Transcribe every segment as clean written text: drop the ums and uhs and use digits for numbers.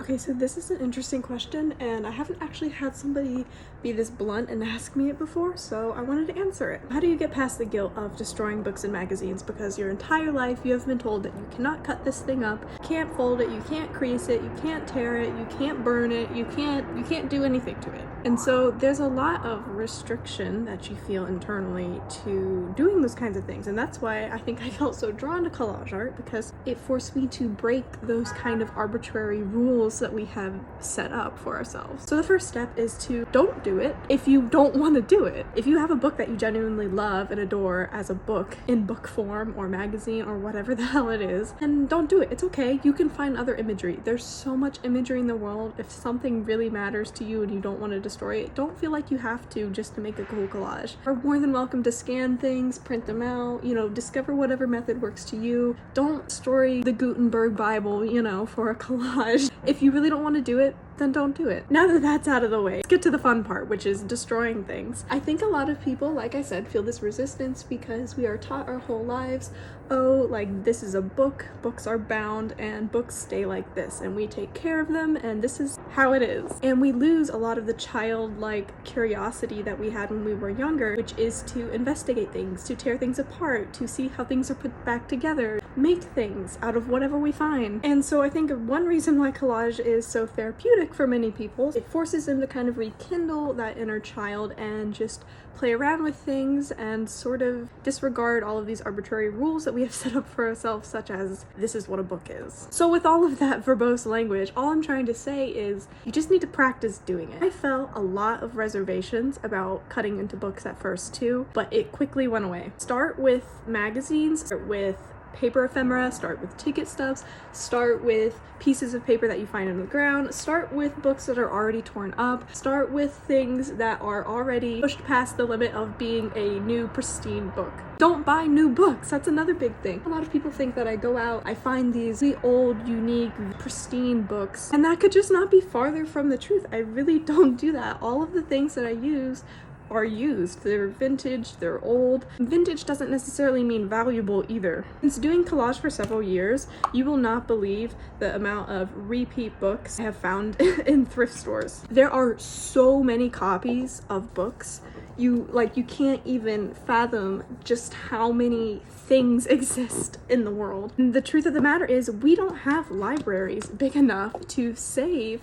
Okay, so this is an interesting question, and I haven't actually had somebody be this blunt and ask me it before, so I wanted to answer it. How do you get past the guilt of destroying books and magazines because your entire life you have been told that you cannot cut this thing up, you can't fold it, you can't crease it, you can't tear it, you can't burn it, you can't do anything to it. And so there's a lot of restriction that you feel internally to doing those kinds of things, and that's why I think I felt so drawn to collage art, because it forced me to break those kind of arbitrary rules that we have set up for ourselves. So the first step is to don't do it if you don't want to do it. If you have a book that you genuinely love and adore as a book in book form or magazine or whatever the hell it is, then don't do it. It's okay. You can find other imagery. There's so much imagery in the world. If something really matters to you and you don't want to destroy it, don't feel like you have to just to make a cool collage. You're more than welcome to scan things, print them out, discover whatever method works to you. Don't destroy the Gutenberg Bible, for a collage. If you really don't want to do it, then don't do it. Now that that's out of the way, let's get to the fun part, which is destroying things. I think a lot of people, like I said, feel this resistance because we are taught our whole lives, oh, like this is a book, books are bound, and books stay like this, and we take care of them, and this is how it is. And we lose a lot of the childlike curiosity that we had when we were younger, which is to investigate things, to tear things apart, to see how things are put back together, make things out of whatever we find. And so I think one reason why collage is so therapeutic for many people, it forces them to kind of rekindle that inner child and just play around with things and sort of disregard all of these arbitrary rules that we have set up for ourselves, such as this is what a book is. So with all of that verbose language, all I'm trying to say is you just need to practice doing it. I felt a lot of reservations about cutting into books at first too, but it quickly went away. Start with magazines, start with paper ephemera, start with ticket stubs, start with pieces of paper that you find on the ground, start with books that are already torn up, start with things that are already pushed past the limit of being a new pristine book. Don't buy new books. That's another big thing. A lot of people think that I go out, I find these really old, unique, pristine books, and that could just not be farther from the truth. I really don't do that. All of the things that I use are used. They're vintage, they're old. Vintage doesn't necessarily mean valuable either. Since doing collage for several years, you will not believe the amount of repeat books I have found in thrift stores. There are so many copies of books. You can't even fathom just how many things exist in the world. And the truth of the matter is we don't have libraries big enough to save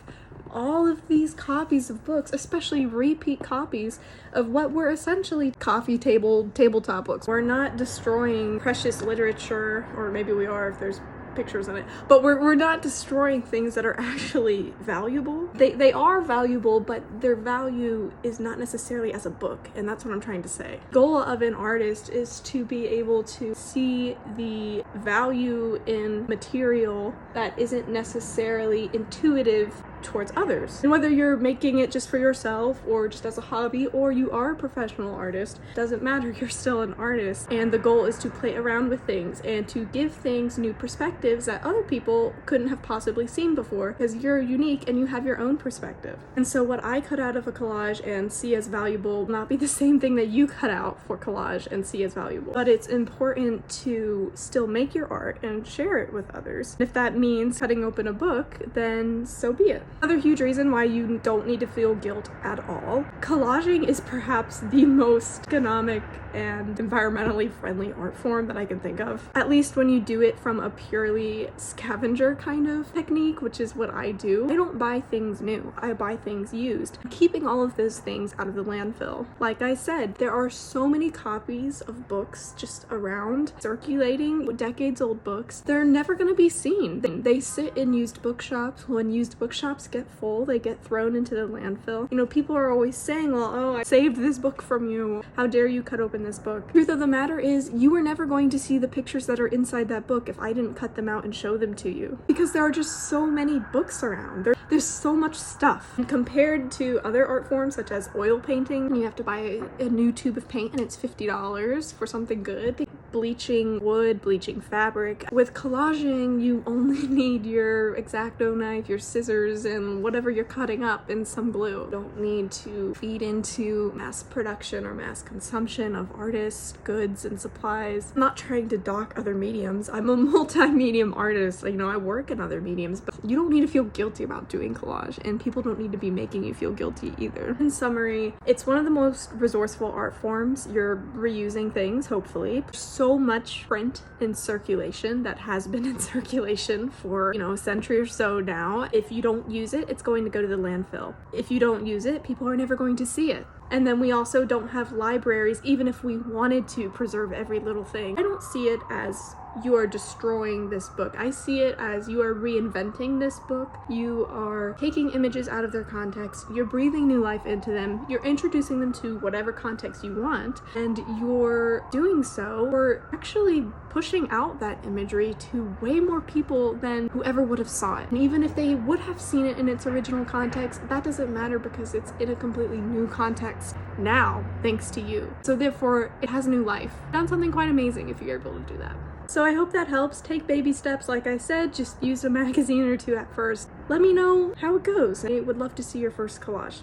all of these copies of books, especially repeat copies of what were essentially tabletop books. We're not destroying precious literature, or maybe we are if there's pictures in it, but we're not destroying things that are actually valuable. They are valuable, but their value is not necessarily as a book, and that's what I'm trying to say. The goal of an artist is to be able to see the value in material that isn't necessarily intuitive towards others. And whether you're making it just for yourself or just as a hobby, or you are a professional artist, doesn't matter, you're still an artist. And the goal is to play around with things and to give things new perspectives that other people couldn't have possibly seen before, because you're unique and you have your own perspective. And so what I cut out of a collage and see as valuable will not be the same thing that you cut out for collage and see as valuable. But it's important to still make your art and share it with others. If that means cutting open a book, then so be it. Another huge reason why you don't need to feel guilt at all. Collaging is perhaps the most economic and environmentally friendly art form that I can think of. At least when you do it from a purely scavenger kind of technique, which is what I do. I don't buy things new, I buy things used. I'm keeping all of those things out of the landfill. Like I said, there are so many copies of books just around, circulating, decades old books. They're never gonna be seen. They sit in used bookshops. When used bookshops get full, they get thrown into the landfill. People are always saying, well, oh, I saved this book from you. How dare you cut open this book? Truth of the matter is, you were never going to see the pictures that are inside that book if I didn't cut them out and show them to you. Because there are just so many books around. There's so much stuff. And compared to other art forms such as oil painting, you have to buy a new tube of paint and it's $50 for something good. bleaching wood, bleaching fabric. With collaging, you only need your X-Acto knife, your scissors, and whatever you're cutting up, and some glue. You don't need to feed into mass production or mass consumption of artists, goods, and supplies. I'm not trying to dock other mediums. I'm a multi-medium artist. You know, I work in other mediums, but you don't need to feel guilty about doing collage, and people don't need to be making you feel guilty either. In summary, it's one of the most resourceful art forms. You're reusing things, hopefully. So much print in circulation that has been in circulation for, you know, a century or so now. If you don't use it, it's going to go to the landfill. If you don't use it, people are never going to see it. And then we also don't have libraries, even if we wanted to preserve every little thing. I don't see it as you are destroying this book. I see it as you are reinventing this book. You are taking images out of their context, you're breathing new life into them, you're introducing them to whatever context you want, and you're doing so, we're actually pushing out that imagery to way more people than whoever would have saw it. And even if they would have seen it in its original context, that doesn't matter because it's in a completely new context now, thanks to you. So therefore, it has new life. Done something quite amazing if you're able to do that. So I hope that helps. Take baby steps, like I said, just use a magazine or two at first. Let me know how it goes. I would love to see your first collage.